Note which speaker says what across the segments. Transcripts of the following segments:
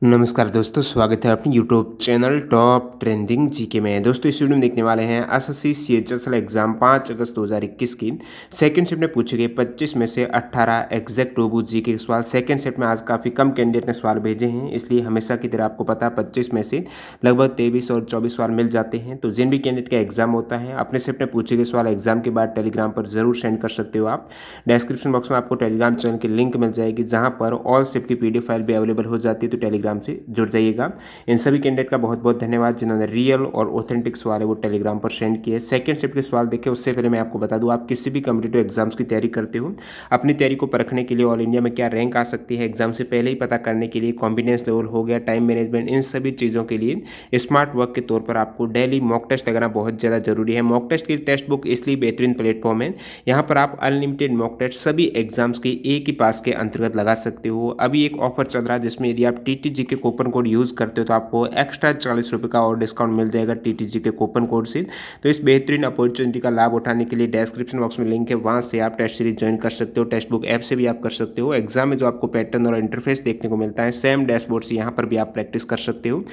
Speaker 1: नमस्कार दोस्तों, स्वागत है अपने YouTube channel top trending GK में। दोस्तों इस वीडियो में देखने वाले हैं एसएससी सीएचएसएल एग्जाम 5 अगस्त 2021 की सेकंड शिफ्ट में पूछे गए 25 में से 18 एग्जैक्ट रोबो जीके के सवाल। सेकंड शिफ्ट में आज काफ़ी कम कैंडिडेट ने सवाल भेजे हैं, इसलिए हमेशा की तरह आपको पता है 25 में से लगभग 23 और 24 सवाल मिल जाते हैं। तो जिन भी कैंडिडेट का एग्जाम होता है अपने शिफ्ट में पूछे गए सवाल एग्जाम के बाद टेलीग्राम पर जरूर सेंड कर सकते हो आप। डिस्क्रिप्शन बॉक्स में आपको टेलीग्राम चैनल की लिंक मिल जाएगी, जहाँ पर ऑल शिफ्ट की पीडीएफ फाइल भी अवेलेबल हो जाती है, तो टेलीग्राम से जुड़ जाइएगा। इन सभी कैंडिडेट का बहुत बहुत धन्यवाद जिन्होंने रियल और ऑथेंटिक सवाल है वो टेलीग्राम पर सेंड किए। सेकंड शिफ्ट के सवाल देखें उससे पहले मैं आपको बता दूं, आप किसी भी कॉम्पिटिटिव एग्जाम्स की तैयारी करते हो, अपनी तैयारी को परखने के लिए ऑल इंडिया में क्या रैंक आ सकती है एग्जाम से पहले ही पता करने के लिए, कॉन्फिडेंस लेवल हो गया, टाइम मैनेजमेंट, इन सभी चीज़ों के लिए स्मार्ट वर्क के तौर पर आपको डेली मॉक टेस्ट लगाना बहुत ज़्यादा जरूरी है। मॉक टेस्ट की टेक्स्ट बुक इसलिए बेहतरीन प्लेटफॉर्म है, यहाँ पर आप अनलिमिटेड मॉक टेस्ट सभी एग्जाम्स के एक ही पास के अंतर्गत लगा सकते हो। अभी एक ऑफर चल रहा है जिसमें यदि आप टीटीजी के कूपन कोड यूज़ करते हो तो आपको एक्स्ट्रा 40 रुपये का और डिस्काउंट मिल जाएगा टीटीजी के कूपन कोड से। तो इस बेहतरीन अपॉर्चुनिटी का लाभ उठाने के लिए डिस्क्रिप्शन बॉक्स में लिंक है, वहाँ से आप टेस्ट सीरीज ज्वाइन कर सकते हो। टेक्स्ट बुक ऐप से भी आप कर सकते हो। एग्जाम में जो आपको पैटर्न और इंटरफेस देखने को मिलता है सेम डैशबोर्ड से यहाँ पर भी आप प्रैक्टिस कर सकते हो।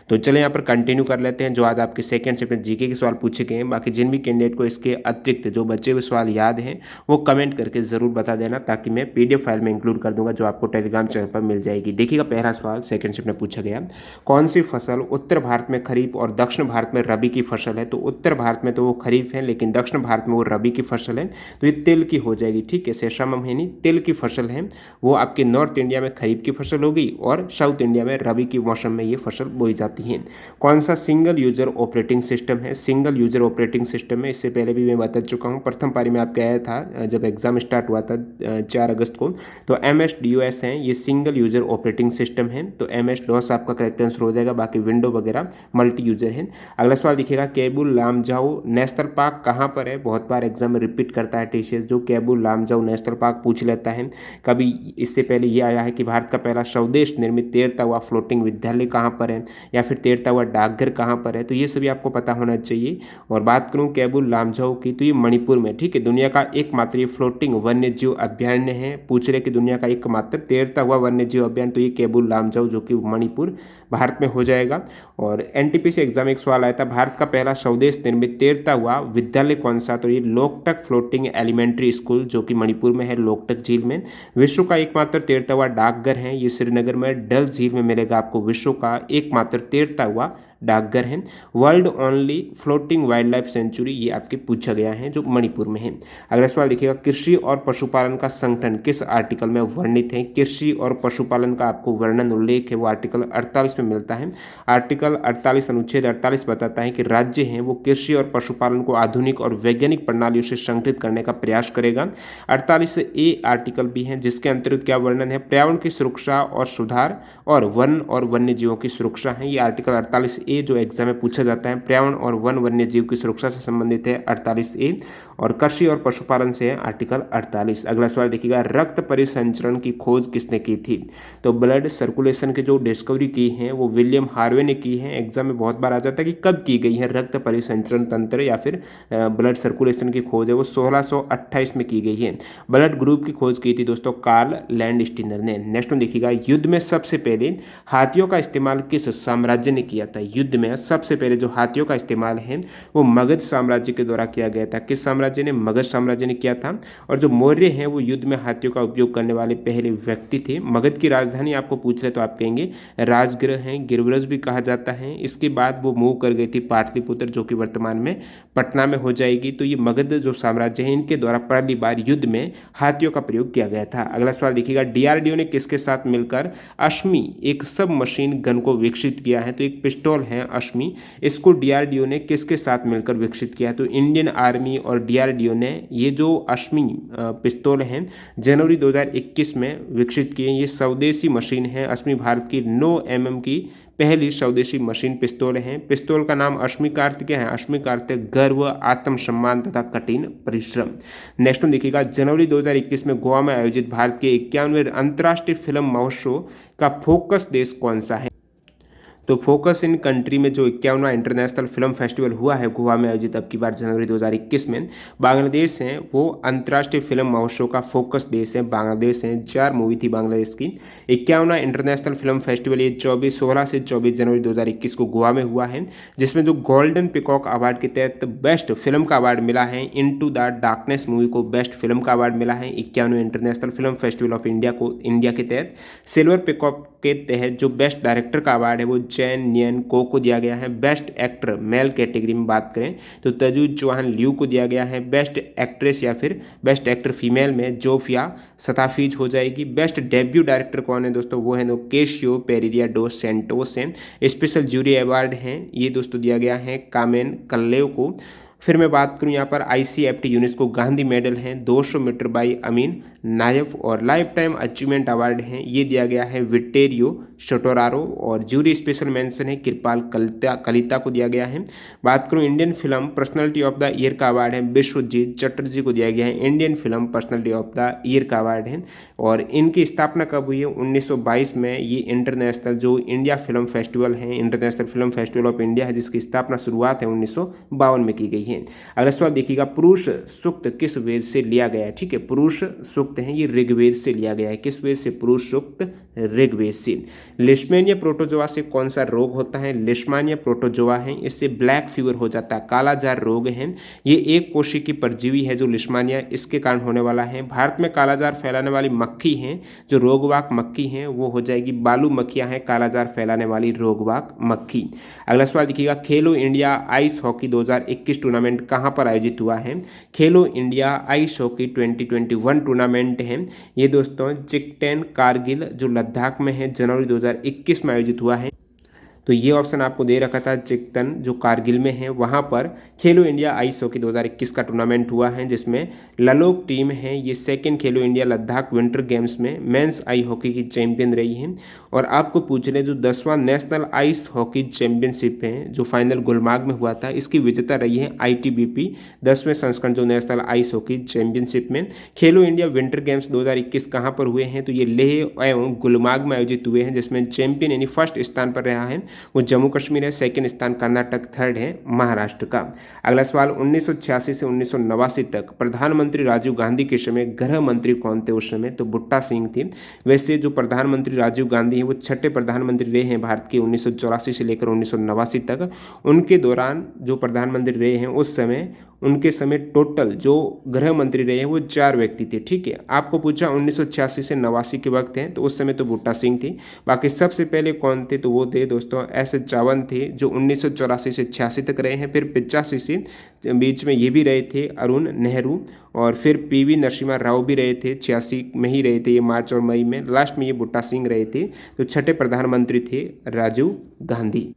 Speaker 1: तो चले यहाँ पर कंटिन्यू कर लेते हैं जो आज आपके सेकंड शिफ्ट में जीके के सवाल पूछे गए हैं। बाकी जिन भी कैंडिडेट को इसके अतिरिक्त जो बचे हुए सवाल याद हैं वो कमेंट करके ज़रूर बता देना, ताकि मैं पीडीएफ फाइल में इंक्लूड कर दूंगा जो आपको टेलीग्राम चैनल पर मिल जाएगी। देखिएगा पहला सवाल सेकंड शिफ्ट में पूछा गया, कौन सी फसल उत्तर भारत में खरीफ और दक्षिण भारत में रबी की फसल है। तो उत्तर भारत में तो वो खरीफ है, लेकिन दक्षिण भारत में वो रबी की फसल है, तो ये तिल की हो जाएगी। ठीक है, शेषम है नहीं, तिल की फसल है, वो आपके नॉर्थ इंडिया में खरीफ की फसल होगी और साउथ इंडिया में रबी की मौसम में ये फसल बोई जाती है। कौन सा सिंगल यूजर ऑपरेटिंग सिस्टम है। सिंगल यूजर ऑपरेटिंग सिस्टम है, इससे पहले भी मैं बता चुका हूँ, प्रथम पारी में आपके आया था जब एग्जाम स्टार्ट हुआ था 4 अगस्त को। तो MS-DOS है, ये सिंगल यूजर ऑपरेटिंग सिस्टम है, तो MS-DOS आपका करेक्ट आंसर हो जाएगा। बाकी विंडो वगैरह मल्टी यूजर है। अगला सवाल दिखेगा, केबुल लामजाओ नेशनल पार्क कहाँ पर है। बहुत बार एग्जाम में रिपीट करता है टीसीएस, जो केबुल लामजाओ नेशनल पार्क पूछ लेता है। कभी इससे पहले ये आया है कि भारत का पहला स्वदेश निर्मित तैरता हुआ फ्लोटिंग विद्यालय कहाँ पर है, या फिर तैरता हुआ डाकघर कहाँ पर है, तो ये सभी आपको पता होना चाहिए। और बात करूँ केबुल लामजाओ की, तो ये मणिपुर में। ठीक है, दुनिया का एकमात्र ये फ्लोटिंग वन्य जीव अभ्यारण्य है। पूछ रहे कि दुनिया का एकमात्र तैरता हुआ वन्य जीव अभ्यारण्य, तो ये केबुल लामजाओ जो कि मणिपुर भारत में हो जाएगा। और एनटीपीसी एग्जाम एक सवाल आया था, भारत का पहला स्वदेश निर्मित तैरता हुआ विद्यालय कौन सा, तो ये लोकटक फ्लोटिंग एलिमेंट्री स्कूल जो कि मणिपुर में है, लोकटक झील में। विश्व का एकमात्र तैरता हुआ डाकघर है, ये श्रीनगर में डल झील में मिलेगा आपको, विश्व का एकमात्र तैरता हुआ डाकघर है। World only floating wild life sanctuary, ये आपके पूछा गया है जो मणिपुर में है। अगला सवाल देखिएगा, कृषि और पशुपालन का संगठन किस आर्टिकल में वर्णित है। कृषि और पशुपालन का आपको वर्णन उल्लेख है वो आर्टिकल 48 में मिलता है। आर्टिकल 48 अनुच्छेद 48 बताता है कि राज्य हैं वो कृषि और पशुपालन को आधुनिक और वैज्ञानिक प्रणालियों से संगठित करने का प्रयास करेगा। 48A आर्टिकल भी है जिसके अंतर्गत क्या वर्णन है, पर्यावरण की सुरक्षा और सुधार और वन और वन्य जीवों की सुरक्षा है। ये आर्टिकल 48A जो एग्जाम में पूछा जाता है, पर्यावरण और वन वन्य जीव की सुरक्षा से संबंधित है 48A, और कृषि और पशुपालन से है आर्टिकल 48। अगला सवाल देखिएगा, रक्त परिसंचरण की खोज किसने की थी। तो ब्लड सर्कुलेशन की जो डिस्कवरी की है वो विलियम हार्वे ने की है। एग्जाम में बहुत बार आ जाता है कि कब की गई है रक्त परिसंचरण तंत्र या फिर ब्लड सर्कुलेशन की खोज है, वो 1628 में की गई है। ब्लड ग्रुप की खोज की थी दोस्तों कार्ल लैंडस्टीनर ने। नेक्स्ट में देखिएगा, युद्ध में सबसे पहले हाथियों का इस्तेमाल किस साम्राज्य ने किया था। युद्ध में सबसे पहले जो हाथियों का इस्तेमाल है वो मगध साम्राज्य के द्वारा किया गया था। किस साम्राज्य ने, मगध साम्राज्य ने किया था। और जो मौर्य हैं वो युद्ध में हाथियों का उपयोग करने वाले पहले व्यक्ति थे। मगध की राजधानी आपको पूछ रहे तो आप कहेंगे राजगृह है, गिरिव्रज भी कहा जाता है। इसके बाद वो मूव कर गई थी पाटलिपुत्र जो कि वर्तमान में पटना में हो जाएगी। तो ये मगध जो साम्राज्य है इनके द्वारा पहली बार युद्ध में हाथियों का प्रयोग किया गया था। अगला सवाल देखिएगा, डीआरडीओ ने किसके साथ मिलकर अश्मी एक सब मशीन गन को विकसित किया है। तो एक पिस्टल है अश्मी, इसको डीआरडीओ ने किसके साथ मिलकर विकसित किया है। तो इंडियन आर्मी और डीआरडीओ ने ये जो अश्मी पिस्तौल है जनवरी 2021 में विकसित किए। ये स्वदेशी मशीन है, अश्मी भारत की 9 mm की पहली स्वदेशी मशीन पिस्तौल है। पिस्तौल का नाम अश्मी का अर्थ क्या है, अश्मी का अर्थ गर्व, आत्मसम्मान तथा कठिन परिश्रम। नेक्स्ट देखिएगा, जनवरी 2021 में गोवा में आयोजित भारत के 51वें अंतर्राष्ट्रीय फिल्म महोत्सव का फोकस देश कौन सा है। तो फोकस इन कंट्री में जो 51वां इंटरनेशनल फिल्म फेस्टिवल हुआ है गोवा में आयोजित अब की बार जनवरी 2021 में, बांग्लादेश है वो अंतर्राष्ट्रीय फिल्म महोत्सव का फोकस देश है। बांग्लादेश है, 4 मूवी थी बांग्लादेश की। 51वां इंटरनेशनल फिल्म फेस्टिवल ये 16 से 24 जनवरी 2021 को गोवा में हुआ है, जिसमें जो गोल्डन पिकॉक अवार्ड के तहत बेस्ट फिल्म का अवार्ड मिला है। इनटू द डार्कनेस मूवी को बेस्ट फिल्म का अवार्ड मिला है 51वें international film festival of India को, इंडिया के तहत। सिल्वर पिकॉक के तहत जो बेस्ट डायरेक्टर का अवार्ड है वो चैन नियन को दिया गया है। बेस्ट एक्टर मेल कैटेगरी में बात करें तो तजू चौहान लियू को दिया गया है। बेस्ट एक्ट्रेस या फिर बेस्ट एक्टर फीमेल में जोफिया सताफीज हो जाएगी। बेस्ट डेब्यू डायरेक्टर कौन है दोस्तों, वो है केशियो पेरेरा डोस सेंटोस है। स्पेशल जूरी अवार्ड है ये दोस्तों दिया गया है कामेन कल्लेव को। फिर मैं बात करूं यहाँ पर ICFT यूनेस्को गांधी मेडल हैं 200 मीटर बाई अमीन नायफ, और लाइफ टाइम अचीवमेंट अवार्ड हैं ये दिया गया है विटेरियो शोटोरारो, और जूरी स्पेशल मेंशन है कृपाल कलिता को दिया गया है। बात करूं Indian film personality of the year का अवार्ड है विश्वजीत चटर्जी को दिया गया है। Indian film personality of the year का अवार्ड है, और इनकी स्थापना कब हुई है 1922 में। ये इंटरनेशनल जो इंडिया फिल्म फेस्टिवल है, international film festival of India है, जिसकी स्थापना शुरुआत है 1952 में की गई है। अगला सवाल देखिएगा, पुरुष सूक्त किस वेद से लिया गया है। ठीक है, पुरुष सूक्त है ये ऋग्वेद से लिया गया है। किस वेद से? पुरुष सूक्त ऋग्वेद से। लिश्मेनिया प्रोटोजोआ से कौन सा रोग होता है? लिश्मानिया प्रोटोजोआ है, इससे ब्लैक फीवर हो जाता है, कालाजार रोग है। ये एक कोशी की परजीवी है जो लिश्मानिया, इसके कारण होने वाला है। भारत में कालाजार फैलाने वाली मक्खी है जो रोगवाक मक्खी है वो हो जाएगी बालू मक्खियां हैं कालाजार फैलाने वाली रोगवाक मक्खी। अगला सवाल देखिएगा, खेलो इंडिया आइस हॉकी 2021 टूर्नामेंट कहाँ पर आयोजित हुआ है? खेलो इंडिया आइस हॉकी 2021 टूर्नामेंट है ये दोस्तों चिकटेन कारगिल जो लद्दाख में है, जनवरी 2021 में आयोजित हुआ है। तो ये ऑप्शन आपको दे रखा था, चिकटन जो कारगिल में है वहाँ पर खेलो इंडिया आइस हॉकी 2021 का टूर्नामेंट हुआ है, जिसमें ललोक टीम है ये सेकंड खेलो इंडिया लद्दाख विंटर गेम्स में मेंस आई हॉकी की चैंपियन रही है। और आपको पूछ रहे जो 10वां नेशनल आइस हॉकी चैंपियनशिप है जो फाइनल गुलमार्ग में हुआ था, इसकी विजेता रही है ITBP 10वें संस्करण जो नेशनल आइस हॉकी चैंपियनशिप में। खेलो इंडिया विंटर गेम्स 2021 कहाँ पर हुए हैं? तो ये लेह एवं गुलमार्ग में आयोजित हुए हैं, जिसमें चैंपियन यानी फर्स्ट स्थान पर रहा है वो जम्मू कश्मीर है, सेकंड स्थान कर्नाटक, थर्ड है महाराष्ट्र का। अगला सवाल, 1986 से 1989 तक प्रधानमंत्री राजीव गांधी के समय गृह मंत्री कौन थे उस समय? तो बुट्टा सिंह थे। वैसे जो प्रधानमंत्री राजीव गांधी हैं वो छठे प्रधानमंत्री रहे हैं भारत के 1984 से लेकर 1989 तक। उनके दौरान जो प्रधानमंत्री रहे हैं उस समय उनके समय टोटल जो गृह मंत्री रहे हैं वो 4 व्यक्ति थे। ठीक है, आपको पूछा 1986 से 89 के वक्त हैं तो उस समय तो बुट्टा सिंह थे। बाकी सबसे पहले कौन थे? तो वो थे दोस्तों S चावन थे जो 1984 से 86 तक रहे हैं। फिर 85 से बीच में ये भी रहे थे अरुण नेहरू, और फिर PV नरसिम्हा राव भी रहे थे, 86 में ही रहे थे ये मार्च और मई में। लास्ट में ये बुट्टा सिंह रहे थे। तो छठे प्रधानमंत्री थे राजीव गांधी।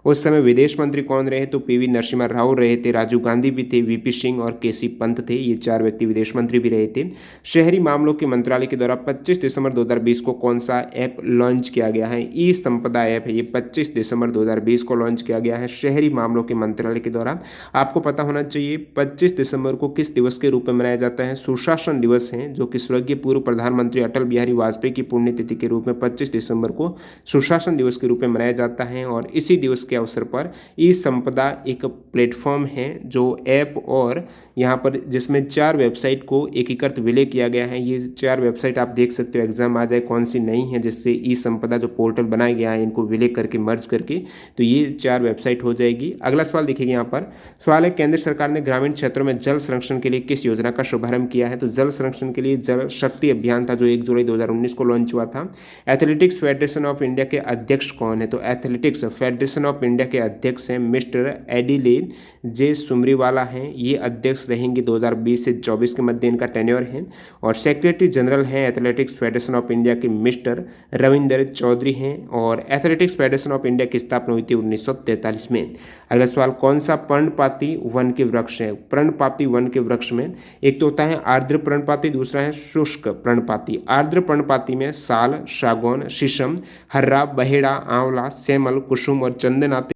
Speaker 1: उस समय विदेश मंत्री कौन रहे? तो PV नरसिम्हा राव रहे थे, राजीव गांधी भी थे, VP सिंह और KC पंत थे, ये 4 व्यक्ति विदेश मंत्री भी रहे थे। शहरी मामलों के मंत्रालय के द्वारा 25 दिसंबर 2020 को कौन सा ऐप लॉन्च किया गया है? ई संपदा ऐप है ये 25 दिसंबर 2020 को लॉन्च किया गया है शहरी मामलों के मंत्रालय के द्वारा। आपको पता होना चाहिए 25 दिसंबर को किस दिवस के रूप में मनाया जाता है? सुशासन दिवस है, जो कि स्वर्गीय पूर्व प्रधानमंत्री अटल बिहारी वाजपेयी की पुण्यतिथि के रूप में 25 दिसंबर को सुशासन दिवस के रूप में मनाया जाता है। और इसी दिवस के अवसर पर ई संपदा एक प्लेटफॉर्म है जो ऐप और यहाँ पर जिसमें 4 वेबसाइट को एकीकृत विलय किया गया है। ये 4 वेबसाइट आप देख सकते हो, एग्जाम आ जाए कौन सी नहीं है, जिससे ई संपदा जो पोर्टल बनाया गया है इनको विलय करके मर्ज करके, तो ये 4 वेबसाइट हो जाएगी। अगला सवाल देखिए यहाँ पर, सवाल है केंद्र सरकार ने ग्रामीण क्षेत्रों में जल संरक्षण के लिए किस योजना का शुभारंभ किया है? तो जल संरक्षण के लिए जल शक्ति अभियान था जो 1 जुलाई 2019 को लॉन्च हुआ था। एथलेटिक्स फेडरेशन ऑफ इंडिया के अध्यक्ष कौन है? तो एथलेटिक्स फेडरेशन ऑफ इंडिया के अध्यक्ष हैं मिस्टर एडिलेन जे सुमरीवाला हैं, ये अध्यक्ष रहेंगे 2020 से 24 के मध्य इनका टेन्योर है। और सेक्रेटरी जनरल हैं एथलेटिक्स फेडरेशन ऑफ इंडिया के मिस्टर रविंदर चौधरी हैं, और एथलेटिक्स फेडरेशन ऑफ इंडिया की स्थापना हुई थी 1943 में। अगला सवाल, कौन सा पर्णपाती वन के वृक्ष है? पर्णपाती वन के वृक्ष में एक तो होता है आर्द्र पर्णपाती, दूसरा है शुष्क पर्णपाती। आर्द्र पर्णपाती में साल, सागौन, शीशम, हर्रा, बहेड़ा, आंवला, सेमल, कुसुम और चंदन आते।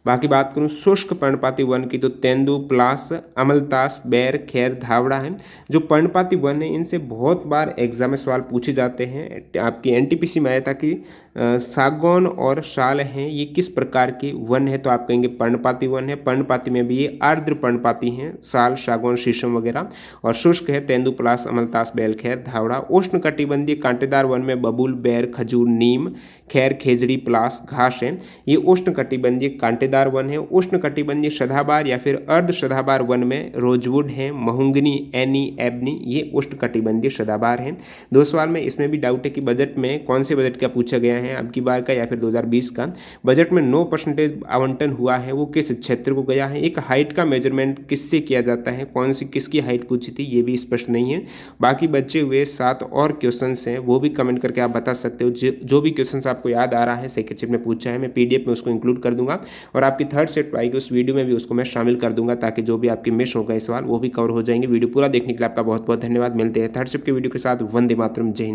Speaker 1: बाकी बात करूँ शुष्क पर्णपाती वन की तो तेंदु, पलाश, अमलतास, बैर, खैर, धावड़ा है। जो पर्णपाती वन है इनसे बहुत बार एग्जाम में सवाल पूछे जाते हैं। आपकी एनटीपीसी में आया था कि सागौन और शाल हैं ये किस प्रकार के वन है, तो आप कहेंगे पर्णपाती वन है। पर्णपाती में भी ये आर्द्र पर्णपाती हैं, साल, सागौन, शीशम वगैरह। और शुष्क है तेंदु, पलाश, अमलतास, बैल, खैर, धावड़ा। उष्ण कटिबंधीय कांटेदार वन में बबूल, बैर, खजूर, नीम, खैर, खेजड़ी, पलाश, घास है। ये उष्ण कटिबंधीय कांटेदार वन है। उष्ण कटिबंधीय सदाबहार या फिर अर्ध सदाबहार वन में रोजवुड है, महुंगनी, एनी, एबनी, ये उष्ण कटिबंधीय सदाबहार है। 2 सवाल में इसमें भी डाउट है कि बजट में कौन से बजट का पूछा गया है, अब की बार का या फिर 2020 का। बजट में 9% आवंटन हुआ है, वो किस क्षेत्र को गया है। एक हाइट का मेजरमेंट किससे किया जाता है, कौन सी किसकी हाइट पूछी थी, ये भी स्पष्ट नहीं है। बाकी बचे हुए 7 और क्वेश्चन हैं वो भी कमेंट करके आप बता सकते हो। जो भी क्वेश्चन आपको याद आ रहा है सेकंड शिफ्ट में पूछा है, मैं पीडीएफ में उसको इंक्लूड कर दूंगा और आपकी थर्ड शिफ्ट आएगी उस वीडियो में भी उसको मैं शामिल कर दूंगा, ताकि जो भी आपके मिस हो गए सवाल वो भी कवर हो जाएंगे। वीडियो पूरा देखने के लिए आपका बहुत बहुत धन्यवाद। मिलते हैं थर्ड शिफ्ट के वीडियो के साथ। वंदे मातरम, जय हिंद।